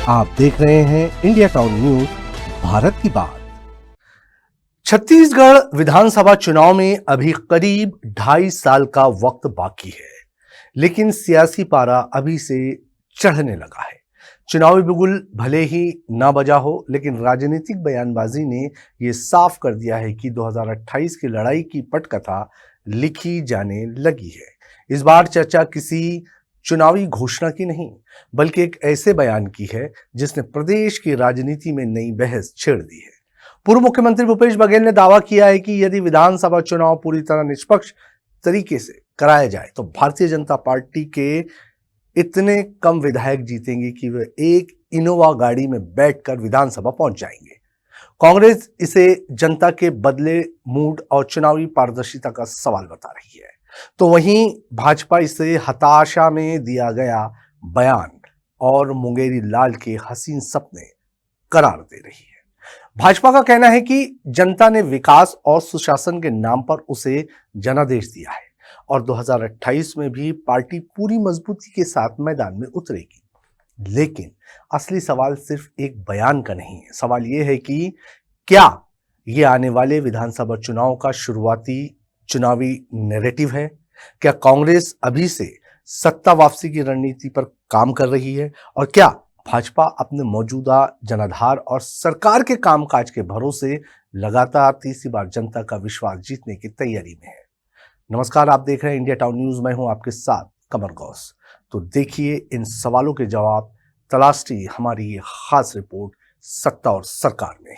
आप देख रहे हैं इंडिया टाउन न्यूज, भारत की बात। छत्तीसगढ़ विधानसभा चुनाव में अभी करीब 2.5 साल का वक्त बाकी है, लेकिन सियासी पारा अभी से चढ़ने लगा है। चुनावी बिगुल भले ही ना बजा हो, लेकिन राजनीतिक बयानबाजी ने यह साफ कर दिया है कि 2028 की लड़ाई की पटकथा लिखी जाने लगी है। इस बार चर्चा किसी चुनावी घोषणा की नहीं, बल्कि एक ऐसे बयान की है जिसने प्रदेश की राजनीति में नई बहस छेड़ दी है। पूर्व मुख्यमंत्री भूपेश बघेल ने दावा किया है कि यदि विधानसभा चुनाव पूरी तरह निष्पक्ष तरीके से कराया जाए तो भारतीय जनता पार्टी के इतने कम विधायक जीतेंगे कि वे एक इनोवा गाड़ी में बैठकर विधानसभा पहुंच जाएंगे। कांग्रेस इसे जनता के बदले मूड और चुनावी पारदर्शिता का सवाल बता रही है, तो वहीं भाजपा इसे हताशा में दिया गया बयान और मुंगेरी लाल के हसीन सपने करार दे रही है। भाजपा का कहना है कि जनता ने विकास और सुशासन के नाम पर उसे जनादेश दिया है और 2028 में भी पार्टी पूरी मजबूती के साथ मैदान में उतरेगी। लेकिन असली सवाल सिर्फ एक बयान का नहीं है। सवाल यह है कि क्या ये आने वाले विधानसभा चुनाव का शुरुआती चुनावी नैरेटिव है? क्या कांग्रेस अभी से सत्ता वापसी की रणनीति पर काम कर रही है? और क्या भाजपा अपने मौजूदा जनाधार और सरकार के कामकाज के भरोसे लगातार तीसरी बार जनता का विश्वास जीतने की तैयारी में है? नमस्कार, आप देख रहे हैं इंडिया टाउन न्यूज। मैं हूं आपके साथ कमर गौस। तो देखिए इन सवालों के जवाब तलाशती हमारी ये खास रिपोर्ट सत्ता और सरकार में।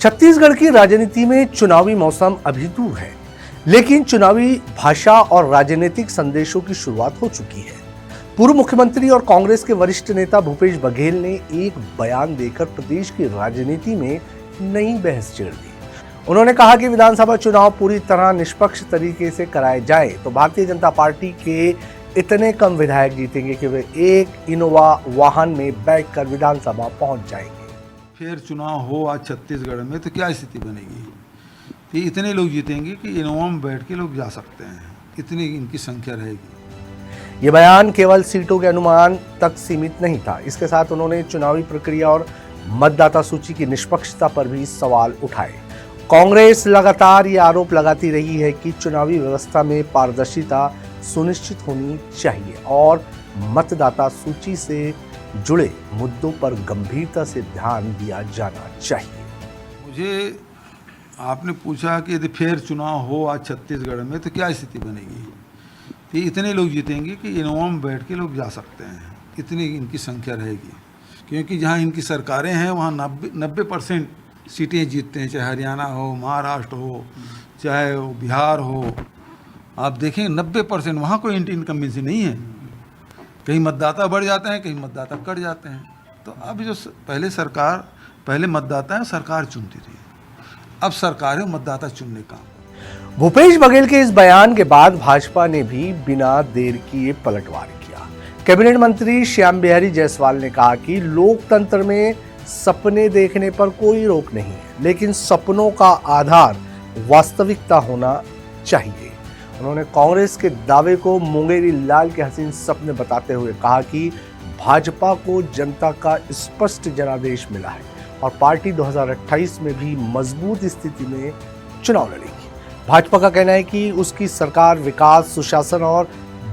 छत्तीसगढ़ की राजनीति में चुनावी मौसम अभी दूर है, लेकिन चुनावी भाषा और राजनीतिक संदेशों की शुरुआत हो चुकी है। पूर्व मुख्यमंत्री और कांग्रेस के वरिष्ठ नेता भूपेश बघेल ने एक बयान देकर प्रदेश की राजनीति में नई बहस छेड़ दी। उन्होंने कहा कि विधानसभा चुनाव पूरी तरह निष्पक्ष तरीके से कराए जाए तो भारतीय जनता पार्टी के इतने कम विधायक जीतेंगे कि वे एक इनोवा वाहन में बैठकर विधानसभा पहुंच जाएंगे। फिर चुनाव हो आज छत्तीसगढ़ में तो क्या स्थिति बनेगी कि इतने लोग जीतेंगे कि इनोवा में बैठ के लोग जा सकते हैं, इतनी इनकी संख्या रहेगी। ये बयान केवल सीटों के अनुमान तक सीमित नहीं था। इसके साथ उन्होंने चुनावी प्रक्रिया और मतदाता सूची की निष्पक्षता पर भी सवाल उठाए। कांग्रेस लगातार ये आरोप लगाती रही है कि चुनावी व्यवस्था में पारदर्शिता सुनिश्चित होनी चाहिए और मतदाता सूची से जुड़े मुद्दों पर गंभीरता से ध्यान दिया जाना चाहिए। मुझे आपने पूछा कि यदि फिर चुनाव हो आज छत्तीसगढ़ में तो क्या स्थिति बनेगी कि इतने लोग जीतेंगे कि इनोवा में बैठ के लोग जा सकते हैं, इतनी इनकी संख्या रहेगी। क्योंकि जहाँ इनकी सरकारें हैं वहाँ 90% सीटें जीतते हैं, चाहे हरियाणा हो, महाराष्ट्र हो, चाहे बिहार हो। आप देखें 90% वहाँ कोई इनकम्बेंसी नहीं है। कहीं मतदाता बढ़ जाते हैं, कहीं मतदाता कट जाते हैं। तो अब जो पहले मतदाता है सरकार चुनती थी, अब सरकार है मतदाता चुनने का। भूपेश बघेल के इस बयान के बाद भाजपा ने भी बिना देर किए पलटवार किया। कैबिनेट मंत्री श्याम बिहारी जायसवाल ने कहा कि लोकतंत्र में सपने देखने पर कोई रोक नहीं है, लेकिन सपनों का आधार वास्तविकता होना चाहिए। उन्होंने कांग्रेस के दावे को मुंगेरी लाल के हसीन सपने बताते हुए कहा कि भाजपा को जनता का स्पष्ट जनादेश मिला है और पार्टी 2028 में भी मजबूत स्थिति में चुनाव लड़ेगी। भाजपा का कहना है कि उसकी सरकार विकास, सुशासन और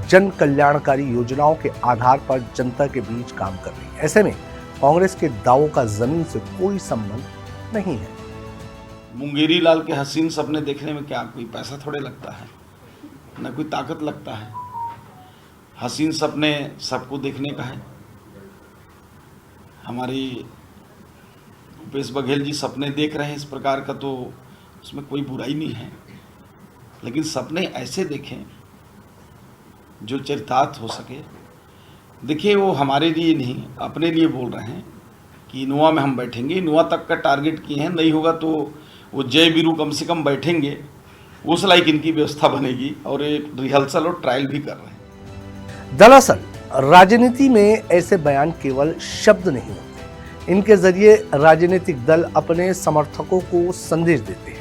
जन कल्याणकारी योजनाओं के आधार पर जनता के बीच काम कर रही है। ऐसे में कांग्रेस के दावों का जमीन से कोई संबंध नहीं है। मुंगेरी लाल के हसीन सपने देखने में क्या कोई पैसा थोड़े लगता है, न कोई ताकत लगता है। हसीन सपने सबको देखने का है। हमारी भूपेश बघेल जी सपने देख रहे हैं इस प्रकार का, तो उसमें कोई बुराई नहीं है, लेकिन सपने ऐसे देखें जो चरितार्थ हो सके। देखिए, वो हमारे लिए नहीं, अपने लिए बोल रहे हैं कि इनोवा में हम बैठेंगे। इनोवा तक का टारगेट किए हैं, नहीं होगा तो वो जय वीरू कम से कम बैठेंगे, उस लायक इनकी व्यवस्था बनेगी और एक रिहर्सल और ट्रायल भी कर रहे हैं। दरअसल राजनीति में ऐसे बयान केवल शब्द नहीं होते, इनके जरिए राजनीतिक दल अपने समर्थकों को संदेश देते हैं,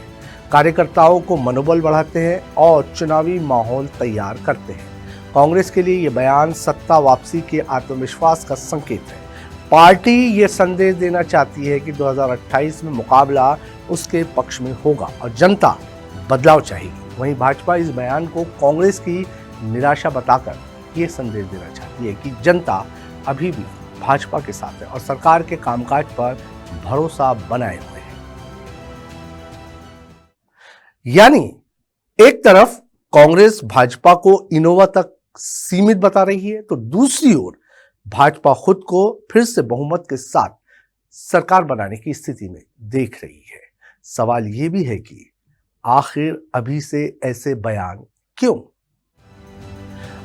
कार्यकर्ताओं को मनोबल बढ़ाते हैं और चुनावी माहौल तैयार करते हैं। कांग्रेस के लिए ये बयान सत्ता वापसी के आत्मविश्वास का संकेत है। पार्टी ये संदेश देना चाहती है कि 2028 में मुकाबला उसके पक्ष में होगा और जनता बदलाव चाहेगी। वहीं भाजपा इस बयान को कांग्रेस की निराशा बताकर ये संदेश देना चाहती है कि जनता अभी भी भाजपा के साथ है और सरकार के कामकाज पर भरोसा बनाए हुए है। यानी एक तरफ कांग्रेस भाजपा को इनोवा तक सीमित बता रही है, तो दूसरी ओर भाजपा खुद को फिर से बहुमत के साथ सरकार बनाने की स्थिति में देख रही है। सवाल यह भी है कि आखिर अभी से ऐसे बयान क्यों?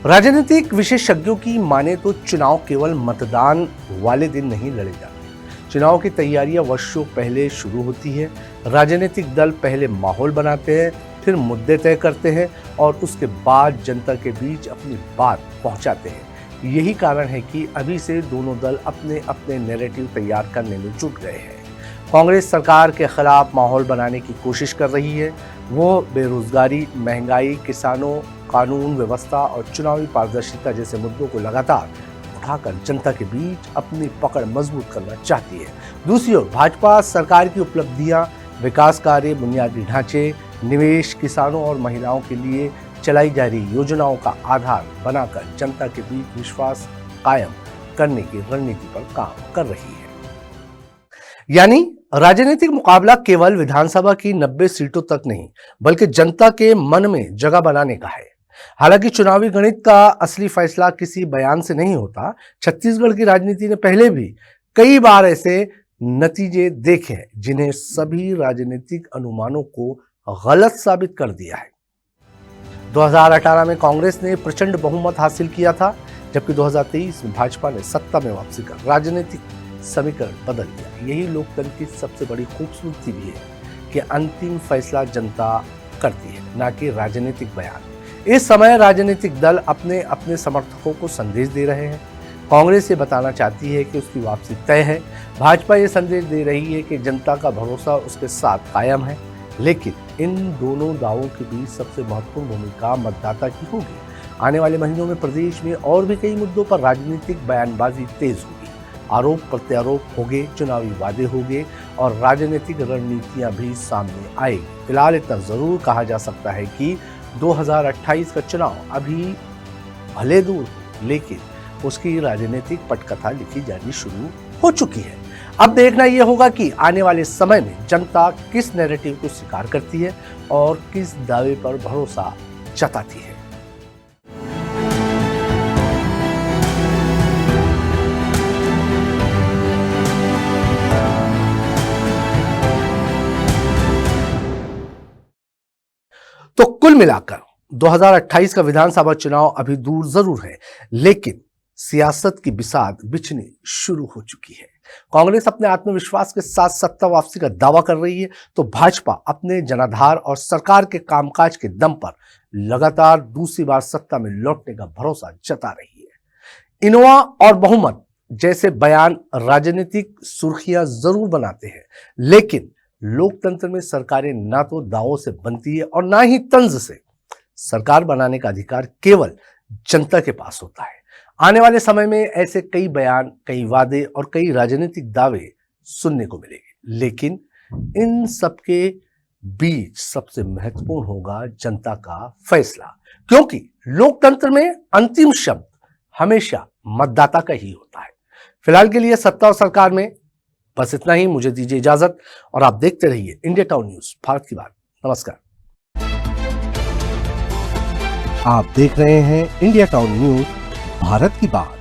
राजनीतिक विशेषज्ञों की माने तो चुनाव केवल मतदान वाले दिन नहीं लड़े जाते। चुनाव की तैयारियां वर्षों पहले शुरू होती है। राजनीतिक दल पहले माहौल बनाते हैं, फिर मुद्दे तय करते हैं और उसके बाद जनता के बीच अपनी बात पहुंचाते हैं। यही कारण है कि अभी से दोनों दल अपने अपने नैरेटिव तैयार करने में जुट गए हैं। कांग्रेस सरकार के खिलाफ माहौल बनाने की कोशिश कर रही है। वो बेरोजगारी, महंगाई, किसानों, कानून व्यवस्था और चुनावी पारदर्शिता जैसे मुद्दों को लगातार उठाकर जनता के बीच अपनी पकड़ मजबूत करना चाहती है। दूसरी ओर भाजपा सरकार की उपलब्धियां, विकास कार्य, बुनियादी ढांचे, निवेश, किसानों और महिलाओं के लिए चलाई जा रही योजनाओं का आधार बनाकर जनता के बीच विश्वास कायम करने की रणनीति पर काम कर रही है। यानी राजनीतिक मुकाबला केवल विधानसभा की 90 सीटों तक नहीं, बल्कि जनता के मन में जगह बनाने का है। हालांकि चुनावी गणित का असली फैसला किसी बयान से नहीं होता। छत्तीसगढ़ की राजनीति ने पहले भी कई बार ऐसे नतीजे देखे हैं जिन्हें सभी राजनीतिक अनुमानों को गलत साबित कर दिया है। 2018 में कांग्रेस ने प्रचंड बहुमत हासिल किया था, जबकि 2023 में भाजपा ने सत्ता में वापसी कर राजनीतिक समीकरण बदल दिया। यही लोकतंत्र की सबसे बड़ी खूबसूरती भी है कि अंतिम फैसला जनता करती है, न कि राजनीतिक बयान। इस समय राजनीतिक दल अपने अपने समर्थकों को संदेश दे रहे हैं। कांग्रेस ये बताना चाहती है कि उसकी वापसी तय है। भाजपा ये संदेश दे रही है कि जनता का भरोसा उसके साथ कायम है। लेकिन इन दोनों दावों के बीच सबसे महत्वपूर्ण भूमिका मतदाता की होगी। आने वाले महीनों में प्रदेश में और भी कई मुद्दों पर राजनीतिक बयानबाजी तेज होगी। आरोप प्रत्यारोप होंगे, चुनावी वादे होंगे और राजनीतिक रणनीतियां भी सामने आएगी। फिलहाल इतना जरूर कहा जा सकता है कि 2028 का चुनाव अभी भले दूर हो, लेकिन उसकी राजनीतिक पटकथा लिखी जानी शुरू हो चुकी है। अब देखना यह होगा कि आने वाले समय में जनता किस नैरेटिव को स्वीकार करती है और किस दावे पर भरोसा जताती है। तो कुल मिलाकर 2028 का विधानसभा चुनाव अभी दूर जरूर है, लेकिन सियासत की बिसात बिछनी शुरू हो चुकी है। कांग्रेस अपने आत्मविश्वास के साथ सत्ता वापसी का दावा कर रही है, तो भाजपा अपने जनाधार और सरकार के कामकाज के दम पर लगातार दूसरी बार सत्ता में लौटने का भरोसा जता रही है। इनोवा और बहुमत जैसे बयान राजनीतिक सुर्खियां जरूर बनाते हैं, लेकिन लोकतंत्र में सरकारें ना तो दावों से बनती है और ना ही तंज से। सरकार बनाने का अधिकार केवल जनता के पास होता है। आने वाले समय में ऐसे कई बयान, कई वादे और कई राजनीतिक दावे सुनने को मिलेंगे, लेकिन इन सबके बीच सबसे महत्वपूर्ण होगा जनता का फैसला, क्योंकि लोकतंत्र में अंतिम शब्द हमेशा मतदाता का ही होता है। फिलहाल के लिए सत्ता और सरकार में बस इतना ही। मुझे दीजिए इजाजत और आप देखते रहिए इंडिया टाउन न्यूज, भारत की बात। नमस्कार। आप देख रहे हैं इंडिया टाउन न्यूज, भारत की बात।